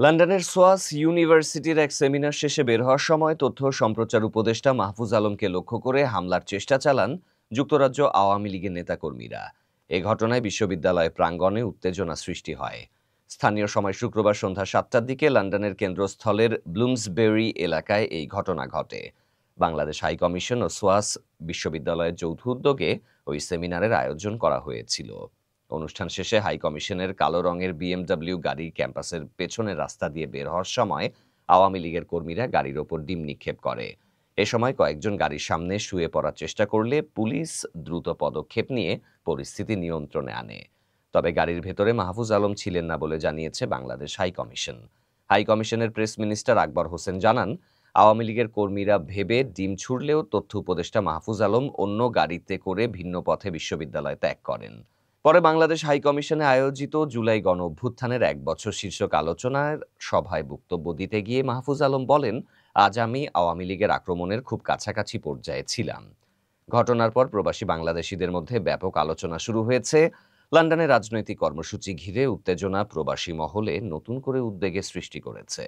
লন্ডনের সোয়াস ইউনিভার্সিটির এক সেমিনার শেষে বের হওয়ার সময় তথ্য সম্প্রচার উপদেষ্টা মাহফুজ আলমকে লক্ষ্য করে হামলার চেষ্টা চালান যুক্তরাজ্য আওয়ামী লীগের নেতাকর্মীরা। এ ঘটনায় বিশ্ববিদ্যালয় প্রাঙ্গণে উত্তেজনা সৃষ্টি হয়। স্থানীয় সময় শুক্রবার সন্ধ্যা 7টার দিকে লন্ডনের কেন্দ্রস্থলের ব্লুমসবেরি এলাকায় এই ঘটনা ঘটে। বাংলাদেশ হাইকমিশন ও সোয়াস বিশ্ববিদ্যালয়ের যৌথ উদ্যোগে ওই সেমিনারের আয়োজন করা হয়েছিল। অনুষ্ঠান শেষে হাই কমিশনের কালো রঙের বিএমডব্লিউ গাড়ি ক্যাম্পাসের পেছনের রাস্তা দিয়ে বের হওয়ার সময় আওয়ামী লীগের কর্মীরা গাড়ির ওপর ডিম নিক্ষেপ করে। এ সময় কয়েকজন গাড়ির সামনে শুয়ে পড়ার চেষ্টা করলে পুলিশ দ্রুত পদক্ষেপ নিয়ে পরিস্থিতি নিয়ন্ত্রণে আনে। তবে গাড়ির ভেতরে মাহফুজ আলম ছিলেন না বলে জানিয়েছে বাংলাদেশ হাই কমিশন। হাই কমিশনের প্রেস মিনিস্টার আকবর হোসেন জানান, আওয়ামী লীগের কর্মীরা ভেবে ডিম ছুড়লেও তথ্য উপদেষ্টা মাহফুজ আলম অন্য গাড়িতে করে ভিন্ন পথে বিশ্ববিদ্যালয় ত্যাগ করেন। পরে বাংলাদেশ হাইকমিশনে আয়োজিত জুলাই গণ অভ্যুত্থানের ১ বছর শীর্ষক আলোচনার সভায় বক্তব্য দিতে গিয়ে মাহফুজ আলম বলেন, আজ আমি আওয়ামী লীগের আক্রমণের খুব কাছাকাছি পর্যায়ে ছিলাম। ঘটনার পর প্রবাসী বাংলাদেশিদের মধ্যে ব্যাপক আলোচনা শুরু হয়েছে। লন্ডনে রাজনৈতিক কর্মসূচি ঘিরে উত্তেজনা প্রবাসী মহলে নতুন করে উদ্বেগের সৃষ্টি করেছে।